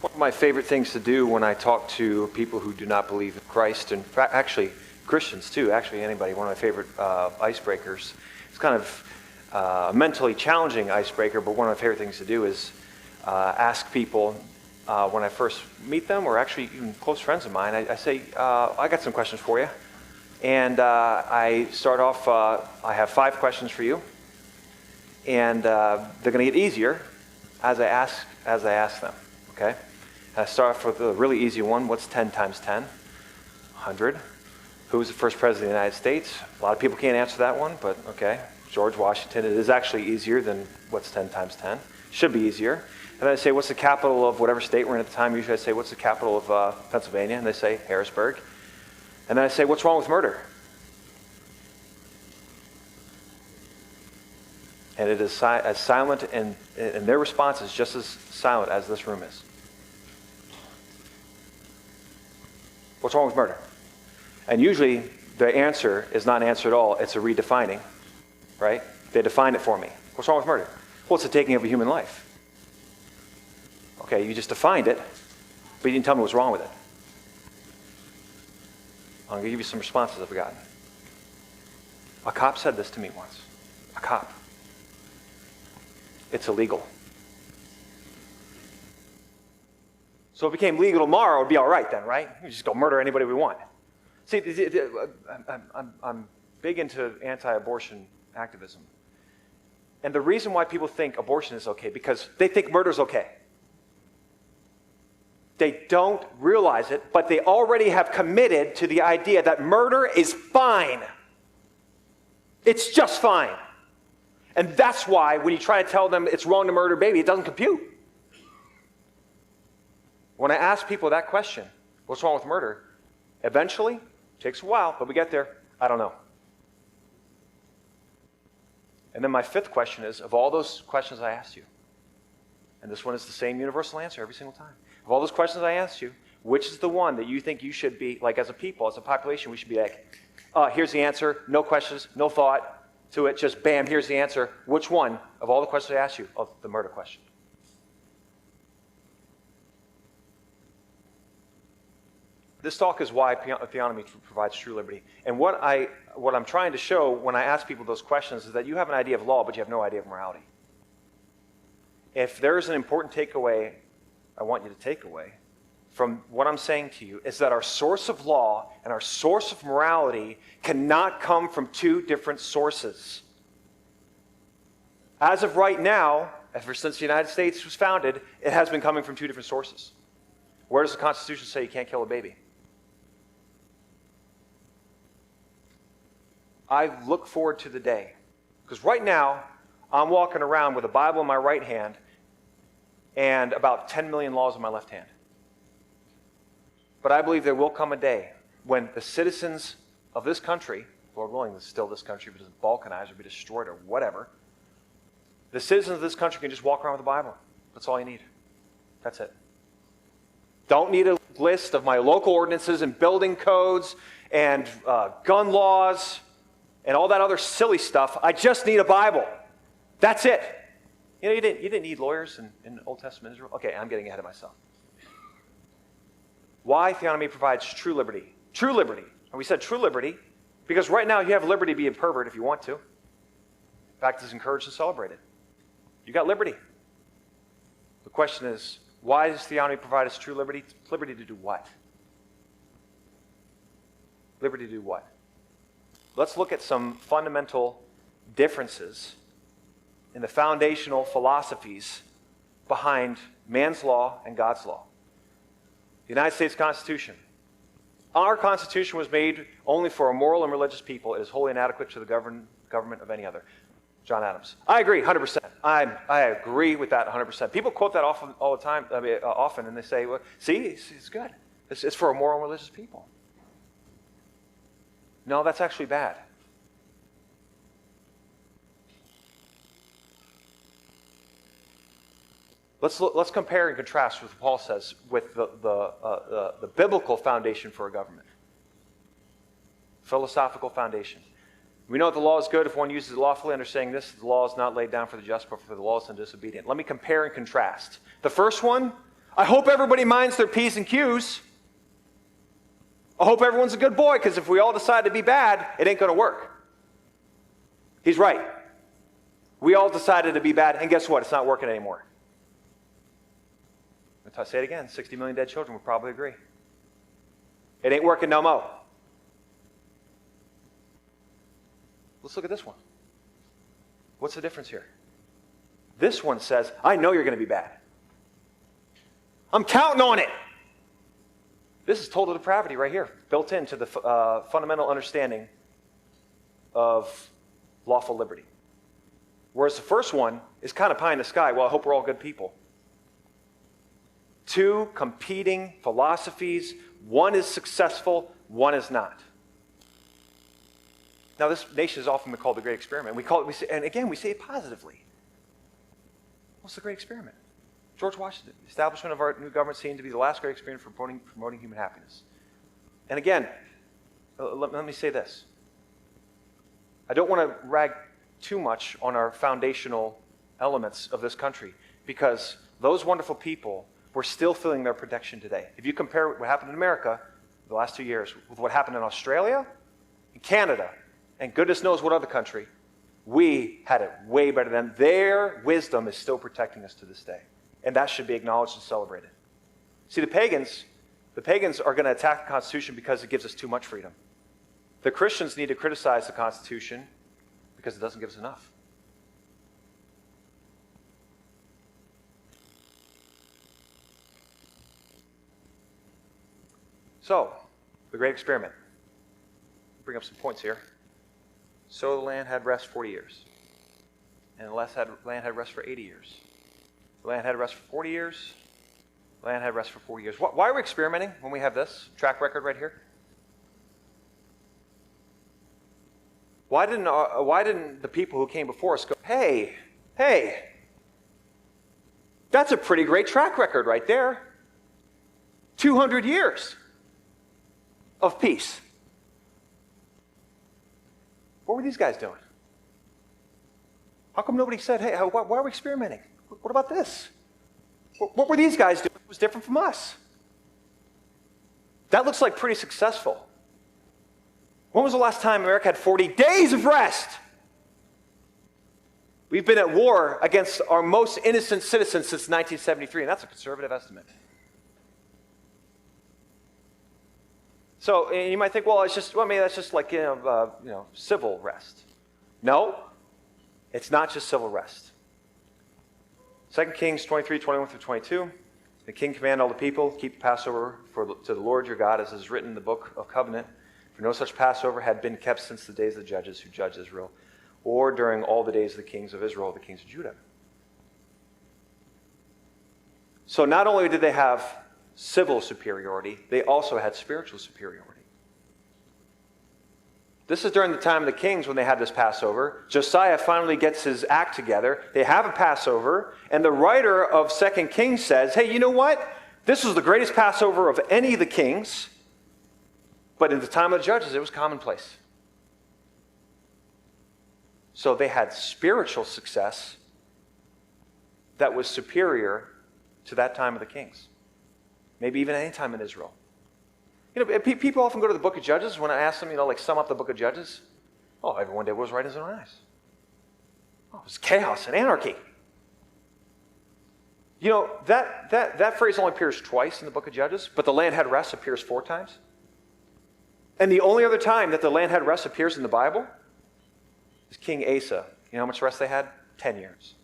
One of my favorite things to do when I talk to people who do not believe in Christ, and actually Christians too, actually anybody, one of my favorite icebreakers. It's kind of a mentally challenging icebreaker, but one of my favorite things to do is ask people when I first meet them, or actually even close friends of mine, I say, I got some questions for you. And I start off, I have 5 questions for you. And they're going to get easier as I ask them, okay? I start off with a really easy one. What's 10 times 10? 100. Who was the first president of the United States? A lot of people can't answer that one, but okay. George Washington. It is actually easier than what's 10 times 10. Should be easier. And then I say, what's the capital of whatever state we're in at the time? Usually I say, what's the capital of Pennsylvania? And they say, Harrisburg. And then I say, what's wrong with murder? And it is as silent, and their response is just as silent as this room is. What's wrong with murder? And usually the answer is not an answer at all. It's a redefining, right? They define it for me. What's wrong with murder? Well, it's the taking of a human life. Okay, you just defined it, but you didn't tell me what's wrong with it. I'm going to give you some responses I've gotten. A cop said this to me once. A cop. It's illegal. So if it became legal tomorrow, it would be all right then, right? We just go murder anybody we want. See, I'm big into anti-abortion activism. And the reason why people think abortion is okay, because they think murder is okay. They don't realize it, but they already have committed to the idea that murder is fine. It's just fine. And that's why when you try to tell them it's wrong to murder a baby, it doesn't compute. When I ask people that question, what's wrong with murder? Eventually, it takes a while, but we get there, I don't know. And then my 5th question is, of all those questions I asked you, and this one is the same universal answer every single time. Of all those questions I asked you, which is the one that you think you should be, like as a people, as a population, we should be like, here's the answer, no questions, no thought to it, just bam, here's the answer. Which one of all the questions I asked you? Oh, the murder question. This talk is why Theonomy provides true liberty. And what I'm trying to show when I ask people those questions is that you have an idea of law, but you have no idea of morality. If there is an important takeaway I want you to take away from what I'm saying to you, is that our source of law and our source of morality cannot come from 2 different sources. As of right now, ever since the United States was founded, it has been coming from 2 different sources. Where does the Constitution say you can't kill a baby? I look forward to the day. Because right now, I'm walking around with a Bible in my right hand and about 10 million laws in my left hand. But I believe there will come a day when the citizens of this country, Lord willing, it's still this country, but it doesn't balkanize or be destroyed or whatever, the citizens of this country can just walk around with a Bible. That's all you need. That's it. Don't need a list of my local ordinances and building codes and gun laws and all that other silly stuff. I just need a Bible. That's it. You know, you didn't need lawyers in Old Testament Israel. Okay, I'm getting ahead of myself. Why Theonomy provides true liberty. True liberty. And we said true liberty because right now you have liberty to be a pervert if you want to. In fact, it's encouraged and celebrated. You got liberty. The question is, why does Theonomy provide us true liberty? Liberty to do what? Liberty to do what? Let's look at some fundamental differences in the foundational philosophies behind man's law and God's law. The United States Constitution. Our Constitution was made only for a moral and religious people. It is wholly inadequate to the government of any other. John Adams. I agree, 100%. I agree with that 100%. People quote that all the time, often, and they say, well, see, it's good. It's for a moral and religious people. No, that's actually bad. Let's compare and contrast what Paul says with the biblical foundation for a government. Philosophical foundation. We know that the law is good if one uses it lawfully, understanding this, the law is not laid down for the just, but for the lawless and disobedient. Let me compare and contrast. The first one, I hope everybody minds their P's and Q's. I hope everyone's a good boy, because if we all decide to be bad, it ain't going to work. He's right. We all decided to be bad, and guess what? It's not working anymore. If I say it again, 60 million dead children would probably agree. It ain't working no more. Let's look at this one. What's the difference here? This one says, I know you're going to be bad. I'm counting on it. This is total depravity right here, built into the fundamental understanding of lawful liberty. Whereas the first one is kind of pie in the sky. Well, I hope we're all good people. Two competing philosophies. One is successful, one is not. Now, this nation is often called the Great Experiment. And again, we say it positively. What's the Great Experiment? George Washington, the establishment of our new government seemed to be the last great experiment for promoting human happiness. And again, let me say this. I don't want to rag too much on our foundational elements of this country, because those wonderful people were still feeling their protection today. If you compare what happened in America the last 2 years with what happened in Australia, and Canada, and goodness knows what other country, we had it way better than them. Their wisdom is still protecting us to this day. And that should be acknowledged and celebrated. See, the pagans are going to attack the Constitution because it gives us too much freedom. The Christians need to criticize the Constitution because it doesn't give us enough. So, the Great Experiment. Bring up some points here. So the land had rest 40 years. And the land had rest for 80 years. The land had rest for 40 years. The land had rest for 40 years. Why are we experimenting when we have this track record right here? Why didn't the people who came before us go, hey, that's a pretty great track record right there. 200 years of peace. What were these guys doing? How come nobody said, hey, why are we experimenting? What about this? What were these guys doing that was different from us? That looks like pretty successful. When was the last time America had 40 days of rest? We've been at war against our most innocent citizens since 1973, and that's a conservative estimate. So you might think, well, maybe that's just like civil rest. No, it's not just civil rest. 2 Kings 23, 21 through 22. The king commanded all the people, keep Passover to the Lord your God, as is written in the book of covenant. For no such Passover had been kept since the days of the judges who judged Israel, or during all the days of the kings of Israel, the kings of Judah. So not only did they have civil superiority, they also had spiritual superiority. This is during the time of the kings when they had this Passover. Josiah finally gets his act together. They have a Passover, and the writer of 2 Kings says, hey, you know what? This was the greatest Passover of any of the kings, but in the time of the judges, it was commonplace. So they had spiritual success that was superior to that time of the kings. Maybe even any time in Israel. People often go to the book of Judges when I ask them, sum up the book of Judges. Oh, everyone did what was right in his own eyes. Oh, it was chaos and anarchy. That phrase only appears twice in the book of Judges, but the land had rest appears 4 times. And the only other time that the land had rest appears in the Bible is King Asa. You know how much rest they had? 10 years.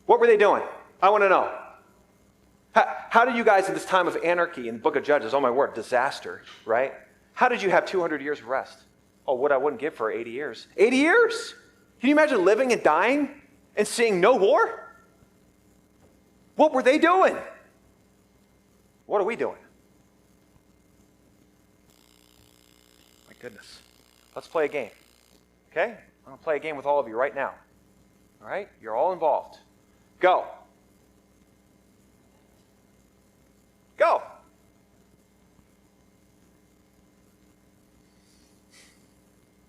What were they doing? I want to know. How did you guys in this time of anarchy in the book of Judges, oh my word, disaster, right? How did you have 200 years of rest? Oh, what I wouldn't give for 80 years. 80 years? Can you imagine living and dying and seeing no war? What were they doing? What are we doing? My goodness. Let's play a game. Okay? I'm going to play a game with all of you right now. All right? You're all involved. Go. Go.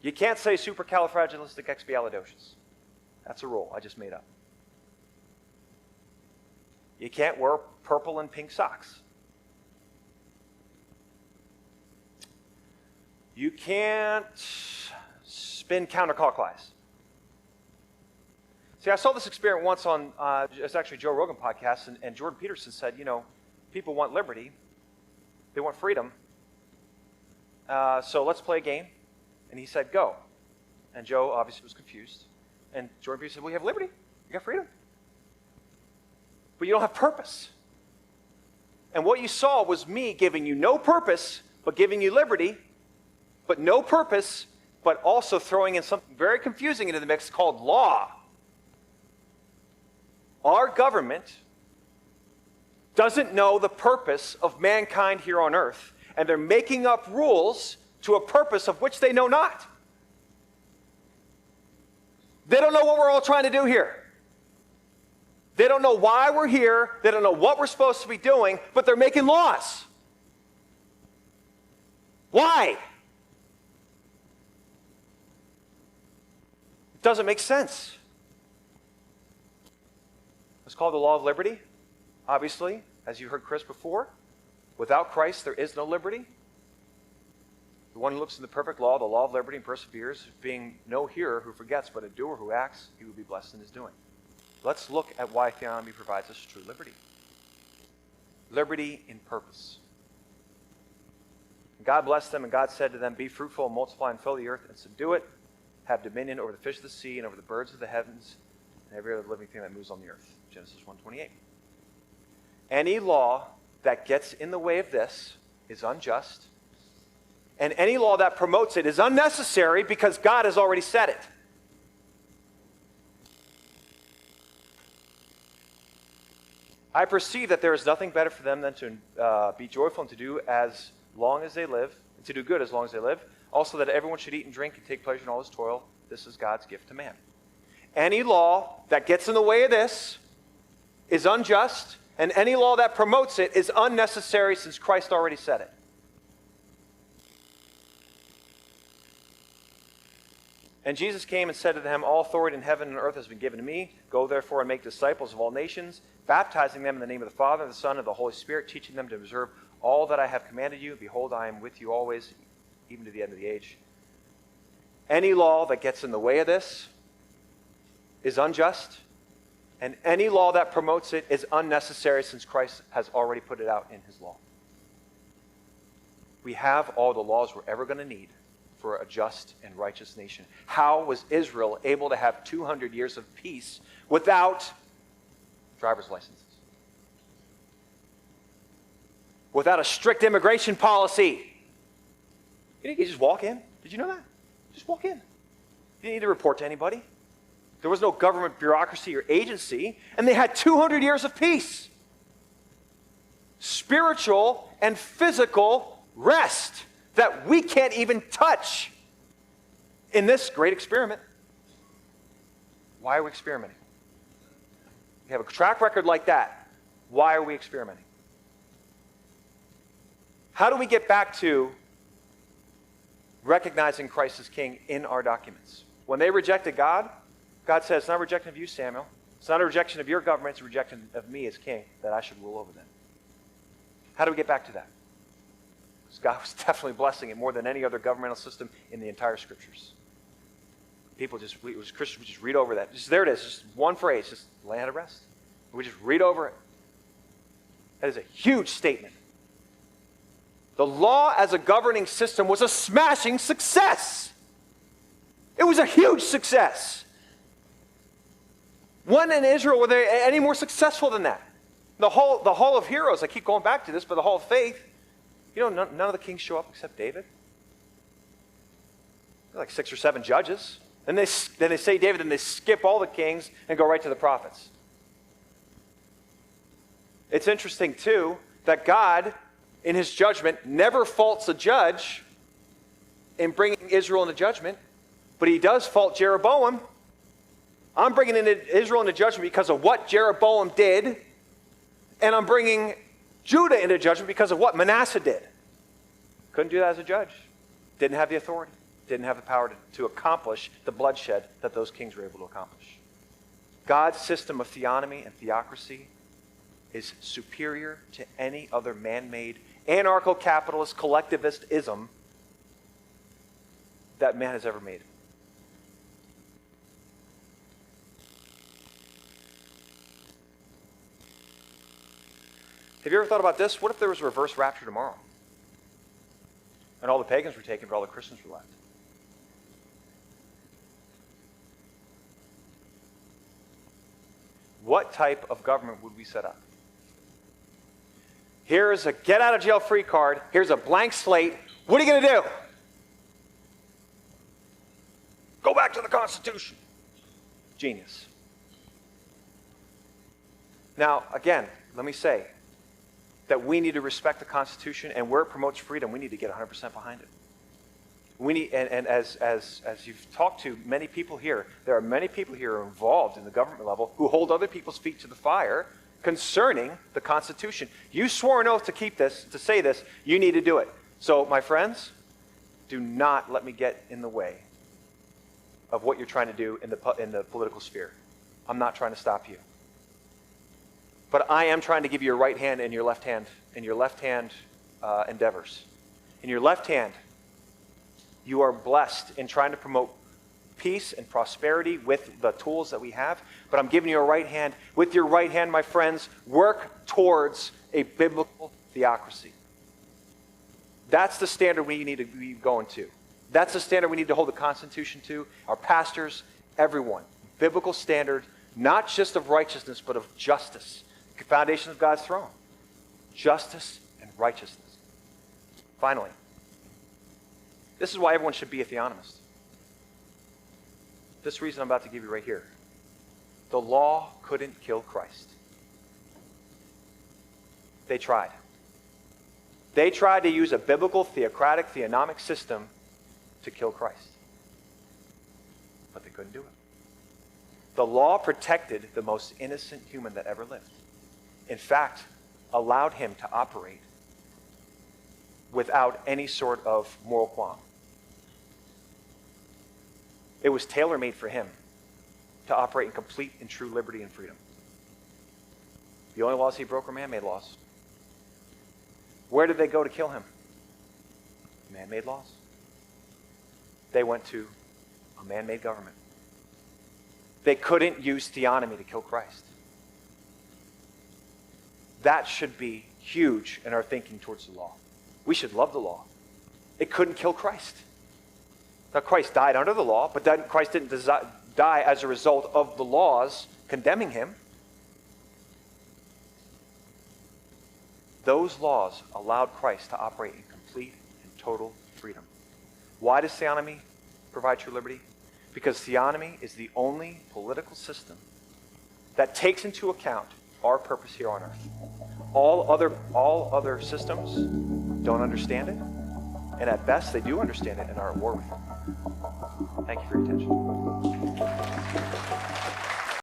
You can't say supercalifragilisticexpialidocious. That's a rule I just made up. You can't wear purple and pink socks. You can't spin counterclockwise. See, I saw this experiment once on, it's actually Joe Rogan podcast, and Jordan Peterson said, people want liberty. They want freedom. So let's play a game. And he said, go. And Joe obviously was confused. And Jordan Peterson said, well, you have liberty. You got freedom. But you don't have purpose. And what you saw was me giving you no purpose, but giving you liberty, but no purpose, but also throwing in something very confusing into the mix called law. Our government doesn't know the purpose of mankind here on earth, and they're making up rules to a purpose of which they know not. They don't know what we're all trying to do here. They don't know why we're here. They don't know what we're supposed to be doing, but they're making laws. Why? It doesn't make sense. It's called the law of liberty. Obviously, as you heard Chris before, without Christ there is no liberty. The one who looks in the perfect law, the law of liberty, and perseveres, being no hearer who forgets, but a doer who acts, he will be blessed in his doing. Let's look at why Theonomy provides us true liberty. Liberty in purpose. God blessed them, and God said to them, be fruitful and multiply and fill the earth and subdue it. Have dominion over the fish of the sea and over the birds of the heavens and every other living thing that moves on the earth. Genesis 1:28. Any law that gets in the way of this is unjust, and any law that promotes it is unnecessary because God has already said it. I perceive that there is nothing better for them than to be joyful and to do as long as they live, and to do good as long as they live. Also that everyone should eat and drink and take pleasure in all his toil. This is God's gift to man. Any law that gets in the way of this is unjust, and any law that promotes it is unnecessary since Christ already said it. And Jesus came and said to them, all authority in heaven and earth has been given to me. Go therefore and make disciples of all nations, baptizing them in the name of the Father, the Son, and the Holy Spirit, teaching them to observe all that I have commanded you. Behold, I am with you always, even to the end of the age. Any law that gets in the way of this is unjust, and any law that promotes it is unnecessary since Christ has already put it out in his law. We have all the laws we're ever going to need for a just and righteous nation. How was Israel able to have 200 years of peace without driver's licenses? Without a strict immigration policy? You just walk in. Did you know that? Just walk in. You didn't need to report to anybody. There was no government bureaucracy or agency, and they had 200 years of peace. Spiritual and physical rest that we can't even touch in this great experiment. Why are we experimenting? We have a track record like that. Why are we experimenting? How do we get back to recognizing Christ as King in our documents? When they rejected God, God says, it's not a rejection of you, Samuel. It's not a rejection of your government. It's a rejection of me as king, that I should rule over them. How do we get back to that? Because God was definitely blessing it more than any other governmental system in the entire scriptures. People just, Christians would just read over that. There it is, just one phrase, just land of rest. We just read over it. That is a huge statement. The law as a governing system was a smashing success. It was a huge success. When in Israel were they any more successful than that? The Hall of Heroes, I keep going back to this, but the Hall of Faith, none of the kings show up except David. There are like 6 or 7 judges. Then they say David, and they skip all the kings and go right to the prophets. It's interesting, too, that God, in his judgment, never faults a judge in bringing Israel into judgment, but he does fault Jeroboam. I'm bringing Israel into judgment because of what Jeroboam did, and I'm bringing Judah into judgment because of what Manasseh did. Couldn't do that as a judge. Didn't have the authority. Didn't have the power to accomplish the bloodshed that those kings were able to accomplish. God's system of theonomy and theocracy is superior to any other man-made, anarcho-capitalist, collectivist-ism that man has ever made. Have you ever thought about this? What if there was a reverse rapture tomorrow? And all the pagans were taken, but all the Christians were left. What type of government would we set up? Here's a get-out-of-jail-free card. Here's a blank slate. What are you going to do? Go back to the Constitution. Genius. Now, again, let me say that we need to respect the Constitution, and where it promotes freedom, we need to get 100% behind it. We need, and as you've talked to many people here, there are many people here who are involved in the government level who hold other people's feet to the fire concerning the Constitution. You swore an oath to keep this, to say this, you need to do it. So, my friends, do not let me get in the way of what you're trying to do in the political sphere. I'm not trying to stop you. But I am trying to give you your right hand and your left hand, endeavors. In your left hand, you are blessed in trying to promote peace and prosperity with the tools that we have. But I'm giving you a right hand. With your right hand, my friends, work towards a biblical theocracy. That's the standard we need to be going to. That's the standard we need to hold the Constitution to, our pastors, everyone. Biblical standard, not just of righteousness, but of justice. The foundation of God's throne. Justice and righteousness. Finally, this is why everyone should be a theonomist. This reason I'm about to give you right here. The law couldn't kill Christ. They tried. They tried to use a biblical, theocratic, theonomic system to kill Christ. But they couldn't do it. The law protected the most innocent human that ever lived. In fact, allowed him to operate without any sort of moral qualm. It was tailor-made for him to operate in complete and true liberty and freedom. The only laws he broke were man-made laws. Where did they go to kill him? Man-made laws. They went to a man-made government. They couldn't use theonomy to kill Christ. That should be huge in our thinking towards the law. We should love the law. It couldn't kill Christ. Now, Christ died under the law, but then Christ didn't die as a result of the laws condemning him. Those laws allowed Christ to operate in complete and total freedom. Why does theonomy provide true liberty? Because theonomy is the only political system that takes into account our purpose here on earth. All other systems don't understand it, and at best they do understand it and are at war with it. Thank you for your attention.